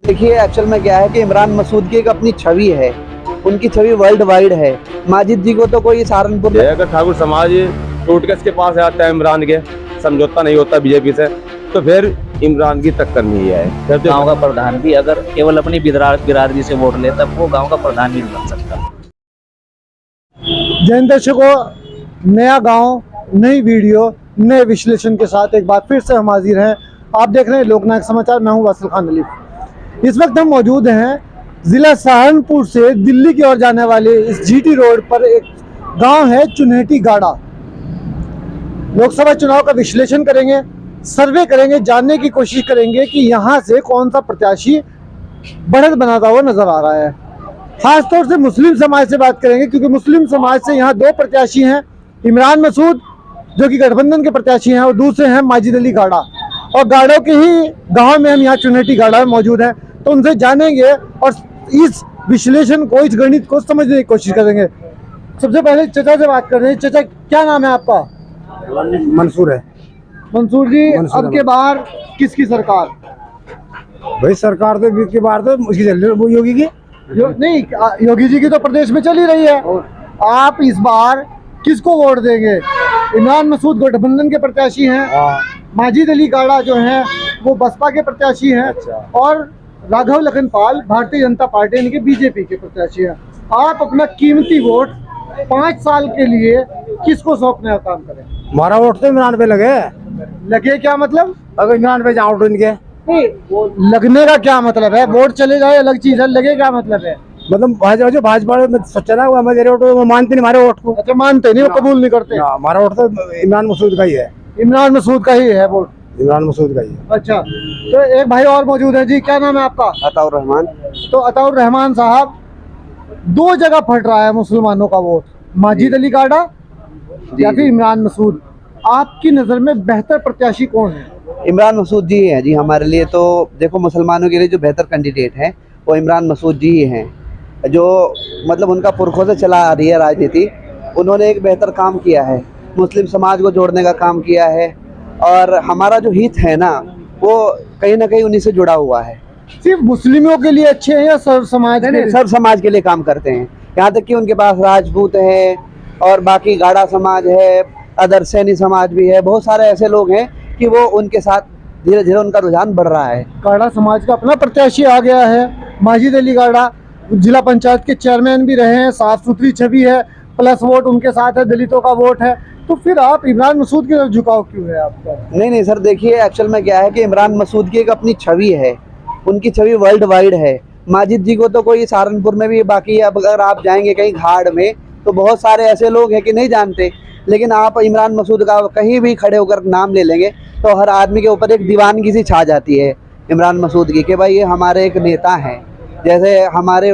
देखिए एक्चुअल में क्या है कि इमरान मसूद की एक अपनी छवि है, उनकी छवि वर्ल्ड वाइड है। माजिद जी को तो कोई सहारनपुर में अगर ठाकुर समाज टूट के इसके पास आता है, इमरान के समझौता नहीं होता बीजेपी से, तो फिर इमरान की टक्कर नहीं है। गांव का प्रधान भी अगर केवल अपनी बिरादरी से वोट ले तब वो गांव का प्रधान भी नहीं बन सकता। जैन दर्शकों, नया गांव, नई वीडियो, नए विश्लेषण के साथ एक बार फिर से हम हाजिर हैं। आप देख रहे हैं लोकनायक समाचार। मैं हूं वासिल खान अली। इस वक्त हम मौजूद हैं जिला सहारनपुर से दिल्ली की ओर जाने वाले इस जीटी रोड पर। एक गांव है चुनहेटी गाड़ा। लोकसभा चुनाव का विश्लेषण करेंगे, सर्वे करेंगे, जानने की कोशिश करेंगे कि यहाँ से कौन सा प्रत्याशी बढ़त बनाता हुआ नजर आ रहा है। खासतौर से मुस्लिम समाज से बात करेंगे, क्योंकि मुस्लिम समाज से यहाँ दो प्रत्याशी हैं, इमरान मसूद जो कि गठबंधन के प्रत्याशी हैं और दूसरे हैं माजिद अली गाड़ा। और गाड़ों के ही गांव में हम यहाँ चुनहेटी गाड़ा में मौजूद हैं, तो उनसे जानेंगे और इस विश्लेषण को, इस गणित को समझने की कोशिश करेंगे। सबसे पहले चचा से बात कर रहे हैं। चचा, क्या नाम है आपका? मंसूर है। मंसूर जी, अब के बार किसकी सरकार? भाई सरकार तो की बार तो उसकी चल रही है, वो योगी की नहीं, योगी जी की तो प्रदेश में चल ही रही है। आप इस बार किसको वोट देंगे? इमरान मसूद गठबंधन के प्रत्याशी हैं, माजिद अली गाड़ा जो हैं वो बसपा के प्रत्याशी हैं, और राघव लखनपाल भारतीय जनता पार्टी यानी कि बीजेपी के प्रत्याशी हैं। आप अपना कीमती वोट 5 साल के लिए किसको सौंपने का काम करें? हमारा वोट तो इमरान पे लगे क्या मतलब? अगर इमरान पे जाओ तो इनके नहीं, लगने का क्या मतलब है? वोट चले जाए अलग चीज है, लगे क्या मतलब है? मतलब भाजपा में सोचा ना वो मेरे वोट वो मानते नहीं हमारे वोट को। अच्छा, मानते नहीं, वो कबूल नहीं करते। हमारा वोट तो इमरान मसूद का ही है। इमरान मसूद का ही है वोट? इमरान मसूद का ही है। अच्छा, तो एक भाई और मौजूद है जी। क्या नाम है आपका? अताउर रहमान। तो अताउर रहमान साहब, 2 जगह फट रहा है मुसलमानों का वोट, माजिद अली गाड़ा या फिर इमरान मसूद। आपकी नजर में बेहतर प्रत्याशी कौन है? इमरान मसूद जी हैं जी। हमारे लिए तो देखो, मुसलमानों के लिए जो बेहतर कैंडिडेट हैं वो इमरान मसूद जी ही हैं, जो मतलब उनका पुरखों से चला आ रही है राजनीति। उन्होंने एक बेहतर काम किया है, मुस्लिम समाज को जोड़ने का काम किया है, और हमारा जो हित है ना वो कहीं ना कहीं उन्हीं से जुड़ा हुआ है। सिर्फ मुस्लिमों के लिए अच्छे हैं या सर्व समाज के लिए? सर्व समाज के लिए काम करते हैं। यहाँ तक कि उनके पास राजपूत है और बाकी गाड़ा समाज है, अदर सैनी समाज भी है। बहुत सारे ऐसे लोग हैं कि वो उनके साथ धीरे धीरे उनका रुझान बढ़ रहा है। गाड़ा समाज का अपना प्रत्याशी आ गया है, माजिद अली गाड़ा जिला पंचायत के चेयरमैन भी रहे हैं, साफ सुथरी छवि है, प्लस वोट उनके साथ है, दलितों का वोट है। तो फिर आप इमरान मसूद की तरफ झुकाव क्यों है आपका? नहीं सर, देखिए एक्चुअल में क्या है कि इमरान मसूद की एक अपनी छवि है, उनकी छवि वर्ल्ड वाइड है। माजिद जी को तो कोई सहारनपुर में भी, बाकी अब अगर आप जाएंगे कहीं घाड़ में तो बहुत सारे ऐसे लोग हैं कि नहीं जानते। लेकिन आप इमरान मसूद का कहीं भी खड़े होकर नाम ले लेंगे तो हर आदमी के ऊपर एक दीवानगी सी छा जाती है इमरान मसूद की, कि भाई ये हमारे एक नेता हैं। जैसे हमारे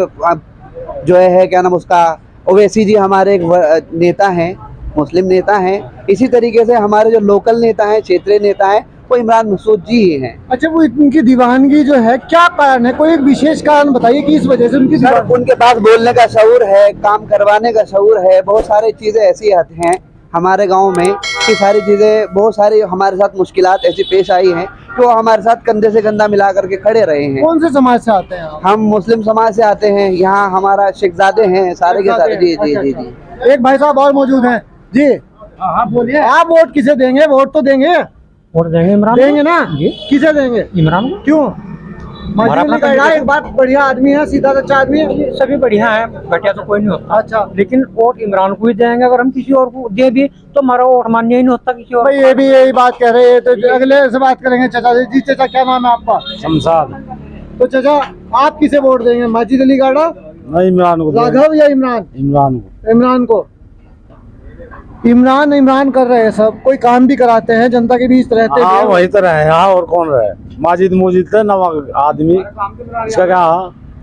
जो है क्या नाम उसका, ओवैसी जी हमारे एक नेता हैं, मुस्लिम नेता हैं। इसी तरीके से हमारे जो लोकल नेता हैं, क्षेत्रीय नेता हैं, वो इमरान मसूद जी ही हैं। अच्छा, वो इनकी दीवानगी जो है, क्या कारण है? कोई एक विशेष कारण बताइए कि इस वजह से उनकी उनके पास बोलने का शऊर है, काम करवाने का शऊर है। बहुत सारी चीज़ें ऐसी आती हैं हमारे गांव में कि सारी चीज़ें, बहुत सारी हमारे साथ मुश्किलात ऐसी पेश आई हैं कि वो हमारे साथ कंधे से कंधा मिला करके खड़े रहे हैं। कौन से समाज से आते हैं आप? हम मुस्लिम समाज से आते हैं। यहाँ हमारा शेखजादे हैं सारे के सारे। जी जी जी जी। एक भाई साहब और मौजूद हैं जी। हाँ बोलिए। आप वोट किसे देंगे? वोट तो देंगे, वोट देंगे इमरान, देंगे ना? किसे देंगे? इमरान। क्यों? एक बात, बढ़िया आदमी है, सीधा अच्छा आदमी है, सभी बढ़िया है, घटिया तो कोई नहीं होता। अच्छा, लेकिन वोट इमरान को ही देंगे। अगर हम किसी और को दे भी तो हमारा वोट मान्य ही नहीं होता किसी और। भाई ये भी यही बात कह रहे हैं। तो अगले से बात करेंगे चाचा जी। चाचा, क्या नाम है आपका? शमशाद। तो चाचा, आप किसे वोट देंगे? माजिद अली गाड़ा, नहीं इमरान को, राघव या इमरान? इमरान को। इमरान को। इमरान कर रहे हैं सब, कोई काम भी कराते हैं, जनता के बीच रहते हैं। हाँ वही तो रहे। हाँ और कौन रहे? माजिद मुजिद थे नवा आदमी, इसका क्या?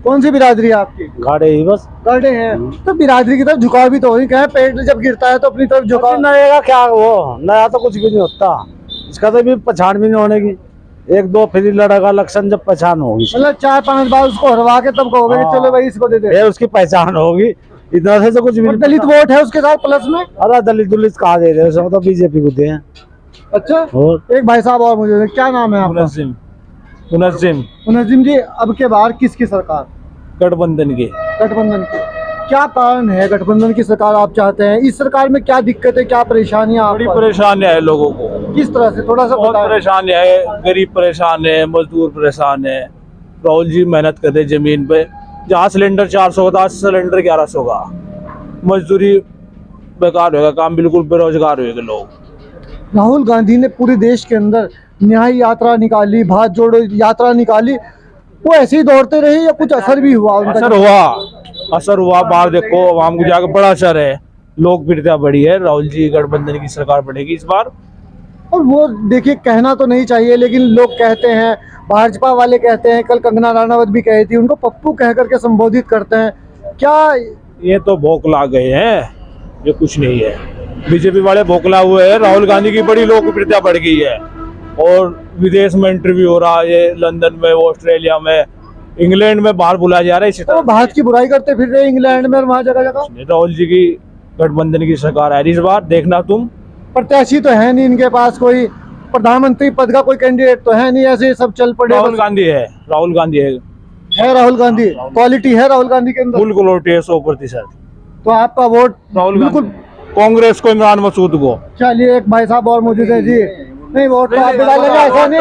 कौन सी बिरादरी है आपकी? गाड़े ही बस गाड़े हैं। तो बिरादरी की तरफ झुकाव भी तो हो ही, कहे पेट जब गिरता है तो अपनी तरफ झुकाव। नया क्या वो नया तो कुछ भी नहीं होता, इसका तो भी पहचान भी नहीं होने की। 1-2 फिर लड़ेगा इलेक्शन, जब पहचान होगी, मतलब 4-5 बार उसको हरवा के तब कहोगे कि चलो भाई इसको दे दे, फिर उसकी पहचान होगी। इतना से तो कुछ भी नहीं। दलित वोट है उसके साथ प्लस में? अरे दलित कहा दे रहे हो, बीजेपी को दे। अच्छा, और एक भाई साहब और मुझे, क्या नाम है आपका? मुनज्जिम मुनज्जिम जी, अब के बार किसकी सरकार? गठबंधन के। गठबंधन की। क्या कारण है गठबंधन की सरकार आप चाहते हैं? इस सरकार में क्या दिक्कत है, क्या परेशानियां बड़ी आप परेशानियां है लोगों को, किस तरह से, थोड़ा सा बहुत बताएं। परेशानियां है। गरीब परेशान है, मजदूर परेशान है। राहुल जी मेहनत करते जमीन पे, जहाँ सिलेंडर 400 का था सिलेंडर 1100 का। मजदूरी बेकार होगा, काम बिल्कुल बेरोजगार होगा लोग। राहुल गांधी ने पूरे देश के अंदर न्याय यात्रा निकाली, भारत जोड़ो यात्रा निकाली, वो ऐसे ही दौड़ते रहे या कुछ असर भी हुआ उनका? असर हुआ बाहर देखो, आवाम को जाकर बड़ा असर है, लोकप्रियता बढ़ी है। राहुल जी गठबंधन की सरकार बनेगी इस बार। और वो देखिए, कहना तो नहीं चाहिए लेकिन लोग कहते हैं, भाजपा वाले कहते हैं, कल कंगना रनावत भी कही थी, उनको पप्पू कह करके संबोधित करते हैं। क्या ये तो भोकला गए हैं, ये कुछ नहीं है। बीजेपी वाले भोकला हुए हैं। राहुल गांधी की बड़ी लोकप्रियता बढ़ गई है और विदेश में इंटरव्यू हो रहा है, लंदन में, ऑस्ट्रेलिया में, इंग्लैंड में बाहर बुलाया जा रहा है। इसी तो तरह भारत की बुराई करते फिर रहे इंग्लैंड में और वहाँ जगह जगह। राहुल जी की गठबंधन की सरकार है इस बार, देखना तुम। प्रत्याशी तो है नहीं इनके पास, कोई प्रधानमंत्री पद का कोई कैंडिडेट तो है नहीं, ऐसे ही सब चल पड़े। राहुल गांधी है, राहुल गांधी है, राहुल गांधी, क्वालिटी है राहुल गांधी के अंदर, फुल क्वालिटी है 100%। तो आपका वोट राहुल बिल्कुल। कांग्रेस को, इमरान मसूद को। चलिए, एक भाई साहब और मौजूद है जी। नहीं, वोट तो आप भी डालेंगे, ऐसा नहीं,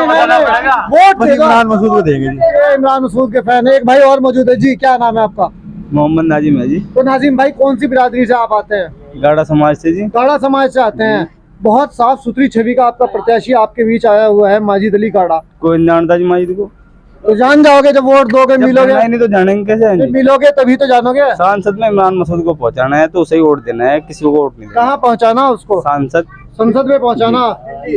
वोट इमरान मसूद को देंगे जी। ये इमरान मसूद के फैन है। एक भाई और मौजूद है जी, क्या नाम है आपका? मोहम्मद नाजिम है जी। तो नाजिम भाई, कौन सी बिरादरी से आप आते हैं? गाड़ा समाज से जी। गाड़ा समाज से आते हैं। बहुत साफ सुथरी छवि का आपका प्रत्याशी आपके बीच आया हुआ है, माजिद अली काड़ा। कोई नहीं जानता जी माजिद को। तो जान जाओगे जब वोट दोगे, मिलोगे नहीं तो जानेंगे कैसे जी? मिलोगे तभी तो जानोगे। सांसद में इमरान मसूद को पहुंचाना है तो उसे ही वोट देना है, किसी को वोट नहीं देना। कहाँ पहुँचाना उसको? सांसद संसद में पहुँचाना।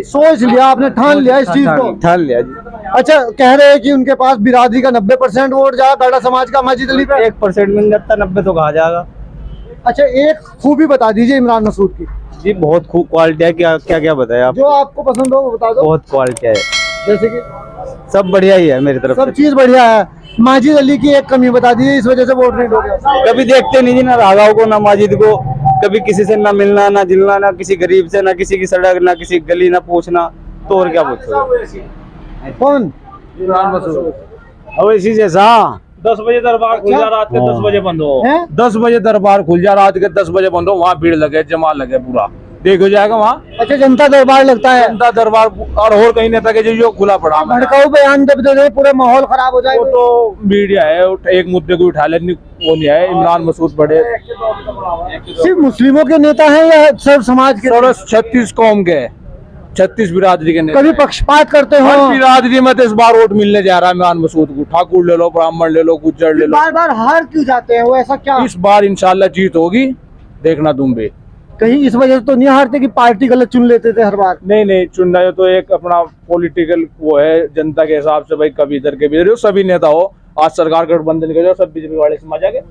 सोच लिया आपने, ठान लिया इस चीज को? ठान लिया जी। अच्छा, कह रहे हैं कि उनके पास बिरादरी का 90% वोट जाएगा, गाड़ा समाज का माजिद अली पे 1% मिल जाता, 90 तो कहा जाएगा। अच्छा, एक खूबी बता दीजिए इमरान मसूद की, जी बहुत खूब क्वालिटी है। क्या क्या क्या बताया आप? जो आपको पसंद हो वो बता दो। बहुत क्वालिटी है, जैसे कि सब बढ़िया ही है मेरी तरफ सब से। चीज बढ़िया है। माजिद अली की एक कमी बता दीजिए, इस वजह से वोट नहीं दोगे। कभी देखते नहीं जी, ना राघव को ना माजिद को, कभी किसी से ना मिलना ना जिलना, ना किसी गरीब से, ना किसी की सड़क, ना किसी गली ना पूछना, तो और क्या पूछोगे? कौन? इमरान मसूद। अब इसी जैसा 10 बजे दरबार खुल जा, रात के 10 बजे बंद हो। हैं? 10 बजे दरबार खुल जा, रात के 10 बजे बंद हो। वहाँ भीड़ लगे, जमा लगे, पूरा देख हो जाएगा वहाँ। अच्छा, जनता दरबार लगता है। जनता दरबार और कहीं नेता के जो खुला पड़ा है। भड़काऊ बयान जब दे रहे, पूरे माहौल खराब हो वो जाएगा। तो मीडिया है, एक मुद्दे को उठा लेने वो नहीं है। इमरान मसूद बड़े सिर्फ मुस्लिमों के नेता हैं या सब समाज के? 36 कौम के, 36 बिरादरी के नेता। कभी पक्षपात करते हर हो? बिरादरी में तो इस बार वोट मिलने जा रहा है इमरान मसूद को। ठाकुर ले लो, ब्राह्मण ले लो, गुज्जर ले लो। बार बार हार क्यों जाते हैं वो, ऐसा क्या? इस बार इंशाल्लाह जीत होगी, देखना तुम भी। कहीं इस वजह से तो नहीं हारते कि पार्टी गलत चुन लेते थे हर बार? नहीं, चुनना है तो एक अपना पॉलिटिकल वो है, जनता के हिसाब से भाई, कभी इधर के इधर, सभी नेता हो। आज सरकार गठबंधन के जो सब बीजेपी वाले से मजा गए,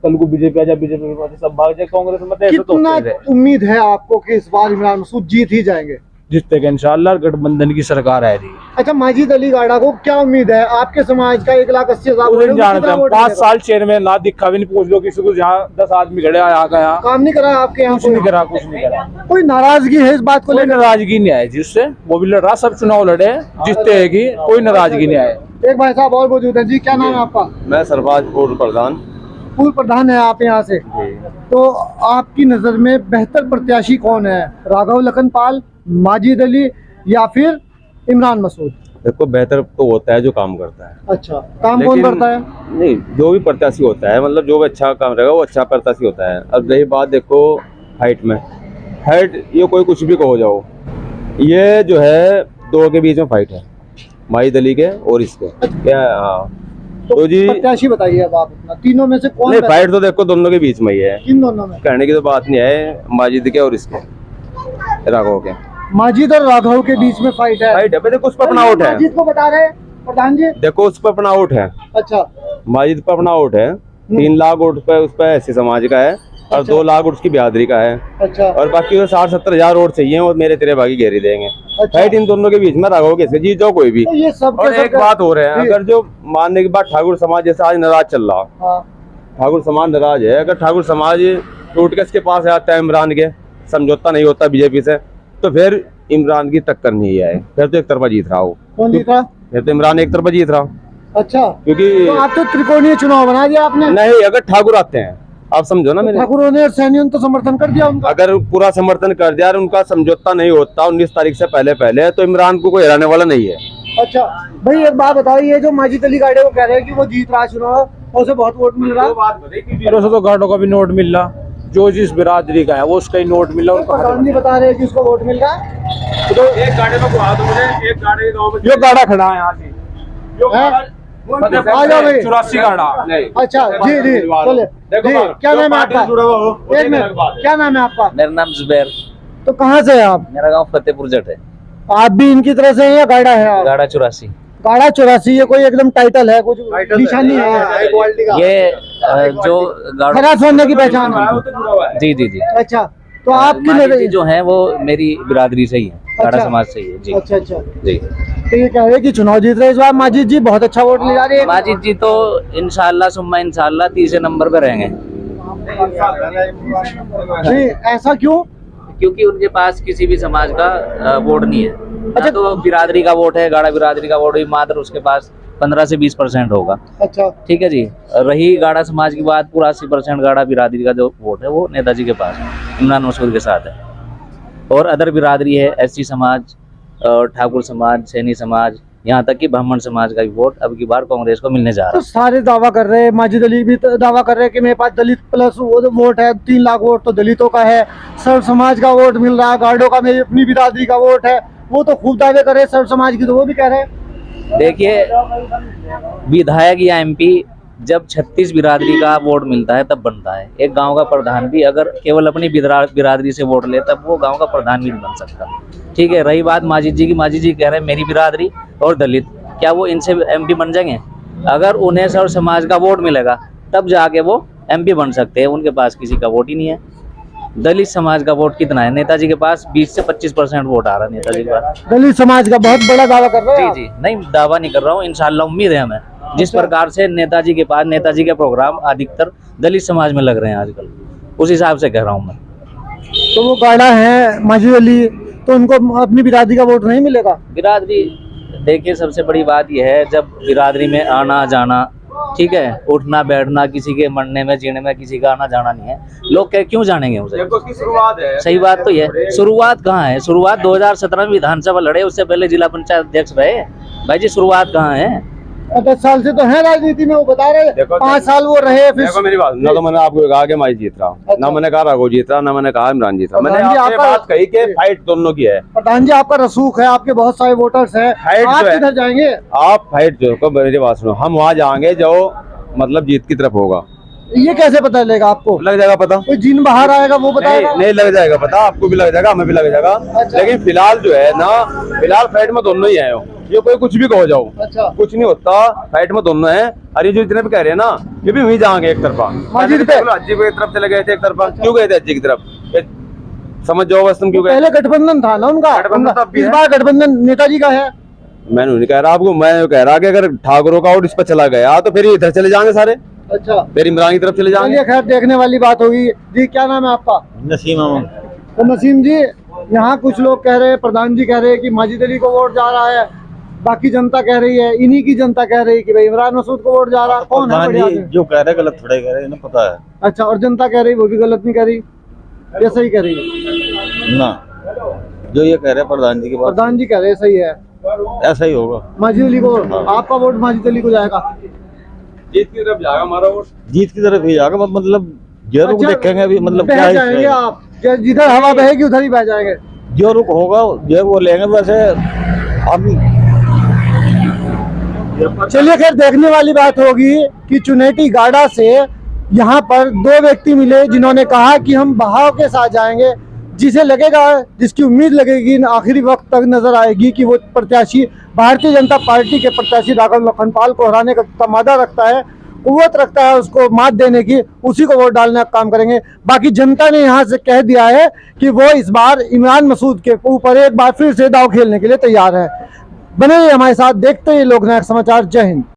कल को बीजेपी आ जाए, बीजेपी सब भाग जाए कांग्रेस में, ऐसे तो कितना होते ही रहे। उम्मीद है आपको कि इस बार इमरान मसूद जीत ही जाएंगे? जीतते के इंशाल्लाह, गठबंधन की सरकार है रही। अच्छा, माजिद अली गाड़ा को क्या उम्मीद है? आपके समाज का 1,80,000 उसे वोट, जानते कितना हैं, वोट 5 मिलेगा? साल चेयरमैन ना दिखा भी नहीं, पूछ लो किसी को। यहाँ 10 आदमी खड़े यहाँ का, यहाँ काम नहीं करा आपके यहाँ? कुछ नहीं करा, कुछ नहीं करा। कोई नाराजगी है इस बात को कोई लेकर? नाराजगी नहीं आई जिससे, वो भी लड़ रहा, सब चुनाव लड़े, जीतते है कि कोई नाराजगी नहीं आई। एक भाई साहब और मौजूद है जी, क्या नाम है आपका? मैं सरफराज पूर्व प्रधान। पूर्व प्रधान है आप यहाँ से। तो आपकी नजर में बेहतर प्रत्याशी कौन है? राघव लखनपाल, माजिद अली या फिर इमरान मसूद? देखो, बेहतर तो होता है जो काम करता है। अच्छा, काम कौन लेकिन- करता है? नहीं, जो भी प्रत्याशी होता है, मतलब जो भी अच्छा काम रहेगा वो अच्छा प्रत्याशी होता है। अब रही बात देखो हाइट में, हाइट ये कोई कुछ भी कहो जाओ, ये जो है दो के बीच में फाइट है, माजिद अली के और इसके। क्या? हाँ, तो जी प्रत्याशी बताइए अब आप अपना, तीनों में से कौन नहीं, बेहतर? फाइट तो देखो दोनों के बीच में ही है, किन दोनों में? कहने की तो बात नहीं है। माजिद के और इसके, राघव के माजिद और राघव के बीच में फाइट है। फाइट है। देखो उस पर अपना आउट है, माजिद को बता रहे हैं प्रधान जी? देखो उस पर अपना आउट है, अच्छा, माजिद पर अपना आउट है। 3 लाख वोट पे उस पर ऐसी समाज का है और 2 लाख वोट उसकी बिरादरी का है, अच्छा, और बाकी 60-70 हजार वोट चाहिए और मेरे तेरे भागी घेरी देंगे। अच्छा। फाइट इन दोनों के बीच में, राघव के जीत जाओ कोई भी। तो ये सब और एक बात हो रहा है, जी। अगर जो मानने के बाद ठाकुर समाज जैसे आज नाराज चल रहा, हाँ, ठाकुर समाज नाराज है, अगर ठाकुर समाज टूट के इसके पास आता है इमरान के, समझौता नहीं होता बीजेपी से, तो फिर इमरान की टक्कर नहीं है, फिर तो एक तरफा जीत रहा हो। कौन जीत रहा? फिर तो इमरान एक तरफा जीत रहा, अच्छा, क्योंकि तो आप तो त्रिकोणीय चुनाव बना दिया आपने। नहीं, अगर ठाकुर आते हैं, आप समझो ना, मैंने ठाकुरों ने और सैनियों ने तो समर्थन कर दिया उनका। अगर पूरा समर्थन कर दिया और उनका समझौता नहीं होता 19 तारीख से पहले तो इमरान को कोई हराने वाला नहीं है। अच्छा भाई, एक बात बताओ, ये जो माजिद अली गाड़े वो कह रहे हैं कि वो जीत रहा चुनाव और उसे बहुत वोट मिल रहा है। और उसे तो गार्डों का भी नोट मिल रहा, जो जिस बिरादरी का है वो उसका ही नोट मिल रहा। प्रधान जी बता रहे हैं कि उसको वोट मिल रहा है। तो एक गाड़ी में घुमा दो मुझे, एक गाड़ी के गाँव में जो गाड़ा खड़ा है यहाँ से, जो हैं? आ जाओ भाई। 84 गाड़ा। अच्छा जी जी, बोले जी, क्या नाम है आपका? एक मिनट, क्या नाम है आपका? मेरा नाम जुबैर, तो कहाँ से है आप? मेरा गांव फतेहपुर जट है। आप भी इनकी तरह से हैं या गाड़ा है आप? गाड़ा 84। गाड़ा 84, ये कोई एकदम टाइटल है, कुछ निशानी है? ये जो गाड़ा, खरा सोने की पहचान है। जी जी जी। अच्छा, तो आपकी माजिद जी नजर- जो है वो मेरी बिरादरी से ही है, गाड़ा अच्छा। समाज से ही है जी। अच्छा अच्छा, जी, तो ये कह रहे हैं कि चुनाव जीत रहे इस बार माजिद जी, बहुत अच्छा वोट ले जा रहे हैं। माजिद जी तो इंशाल्लाह सुम्मा इंशाल्लाह तीसरे नंबर पे रहेंगे, जी, ऐसा क्यों? क्योंकि उनके पास किसी भी समाज का वोट नहीं है। अच्छा, तो बिरादरी का वोट है, गाड़ा बिरादरी का वोट भी मात्र उसके पास 15 से 20% होगा। अच्छा, ठीक है जी। रही गाड़ा समाज की बात, पूरा 80% गाड़ा बिरादरी का जो वोट है वो नेताजी के पास है, इमरान मसूद के साथ है। और अदर बिरादरी है, एससी समाज, ठाकुर समाज, सैनी समाज, यहाँ तक कि ब्राह्मण समाज का भी वोट अब की बार कांग्रेस को मिलने जा रहा तो सारे दावा कर रहे हैं, माजिद अली भी तो दावा कर रहे हैं कि मेरे पास दलित प्लस वोट है, 3 लाख वोट तो दलितों का है, सर्व समाज का वोट मिल रहा है, गार्डों का मेरी अपनी बिरादरी का वोट है। वो तो खूब दावे कर रहे हैं सर्व समाज की, तो वो भी कह रहे हैं। है। देखिए, विधायक या एमपी जब 36 बिरादरी का वोट मिलता है तब बनता है। एक गांव का प्रधान भी अगर केवल अपनी बिरादरी से वोट ले तब वो गांव का प्रधान भी नहीं बन सकता। ठीक है, रही बात माजिद जी की, माजिद जी कह रहे हैं मेरी बिरादरी और दलित, क्या वो इनसे एमपी बन जाएंगे? अगर उन्हें सर्व समाज का वोट मिलेगा तब जाके वो एमपी बन सकते हैं, उनके पास किसी का वोट ही नहीं है। दलित समाज का वोट कितना है नेताजी के पास? 20 से 25% वोट आ रहा है नेताजी के पास। दलित समाज का बहुत बड़ा दावा कर रहे हैं। जी जी, नहीं दावा नहीं कर रहा हूँ, इंशाल्लाह उम्मीद है हमें। जिस प्रकार से नेताजी के पास नेताजी के प्रोग्राम अधिकतर दलित समाज में लग रहे हैं आजकल, उस हिसाब से कह रहा हूँ मैं। तो वो गाड़ा है माजिद अली, तो उनको अपनी बिरादरी का वोट नहीं मिलेगा? बिरादरी, देखिए सबसे बड़ी बात यह है, जब बिरादरी में आना जाना, ठीक है, उठना बैठना, किसी के मरने में जीने में किसी का आना जाना नहीं है, लोग क्यों जानेंगे उसे? उसकी शुरुआत है। सही बात तो ये, शुरुआत कहाँ है? शुरुआत 2017 में विधानसभा लड़े, उससे पहले जिला पंचायत अध्यक्ष रहे। भाई जी, शुरुआत कहाँ है? 10 साल से तो है राजनीति में, वो बता रहे हैं। 5 साल वो रहे, फिर देखो मेरी बात, ना तो मैंने आपको कहा कि माई जीत रहा, ना मैंने कहा राघव जीत रहा, ना मैंने कहा इमरान जीत रहा। मैंने प्रधान जी, आपसे आपका- बात कही कि फाइट दोनों की है। प्रधान जी आपका रसूख है, आपके बहुत सारे वोटर्स हैं, हाइट आप जो है- किधर जाएंगे? आप फाइट जो को मेरी बात सुनो, हम वहाँ जाएंगे जो मतलब जीत की तरफ होगा। ये कैसे पता चलेगा आपको? लग जाएगा पता। कोई जिन बाहर आएगा वो बताएगा? नहीं लग जाएगा पता, आपको भी लग जाएगा, हमें भी लग जाएगा। अच्छा। लेकिन फिलहाल जो है ना, फिलहाल फाइट में दोनों ही आए हो, ये कोई कुछ भी कहो जाओ, अच्छा, कुछ नहीं होता, फाइट में दोनों है। अरे जो इतने भी कह रहे हैं ना, ये भी वही जाएंगे एक तरफा। माजिद पे? अज्जी की तरफ चले गए थे एक तरफा, क्यों गए थे अज्जी की तरफ? ये समझ जाओ बस तुम क्यों गए। पहले गठबंधन था ना उनका, गठबंधन तब भी इस है। बार गठबंधन नेताजी का है। मैंने नहीं कह रहा आपको, मैं कह रहा कि अगर ठाकुरों का वोट इस पर चला गया तो फिर इधर चले जाएंगे सारे, अच्छा, फिर इमरान की तरफ चले जाएंगे। चलिए खैर, देखने वाली बात होगी। जी, क्या नाम है आपका? नसीम अमन। तो नसीम जी, यहाँ कुछ लोग कह रहे हैं, प्रधान जी कह रहे हैं कि माजिद अली को वोट जा रहा है, बाकी जनता कह रही है, इन्हीं की जनता कह रही है कि भाई इमरान मसूद को वोट जा रहा है। कौन है बढ़िया आदमी? जो कह रहे गलत थोड़े कह रहे, इन्हें पता है अच्छा, और जनता कह रही वो भी गलत नहीं कह रही, ये सही कह रही है? ना, जो ये कह रहे प्रधान जी के पास प्रधान जी कह रहे हैं सही है, ऐसा ही होगा। माजिद अली को। आपका वोट माजिद अली को जाएगा? जीत की तरफ जाएगा हमारा वोट। जीत की तरफ ही जाएगा, मतलब जो रुख अच्छा, देखेंगे अभी, मतलब बह क्या है जाएंगे इसमें? आप, जिधर हवा बहेगी उधर ही बह जाएंगे। जो रुख होगा जो वो लेंगे। वैसे अभी चलिए खैर, देखने वाली बात होगी कि चुनेटी गाड़ा से यहाँ पर 2 व्यक्ति मिले जिन्होंने कहा कि हम बहाव के साथ जाएंगे, जिसे लगेगा, जिसकी उम्मीद लगेगी आखिरी वक्त तक नजर आएगी कि वो प्रत्याशी भारतीय जनता पार्टी के प्रत्याशी राघव लखनपाल को हराने का तमादा रखता है, कुव्वत रखता है उसको मात देने की, उसी को वोट डालने का काम करेंगे। बाकी जनता ने यहाँ से कह दिया है कि वो इस बार इमरान मसूद के ऊपर एक बार फिर से दाव खेलने के लिए तैयार है। बने रहिए हमारे साथ, देखते हैं लोकनायक समाचार। जय हिंद।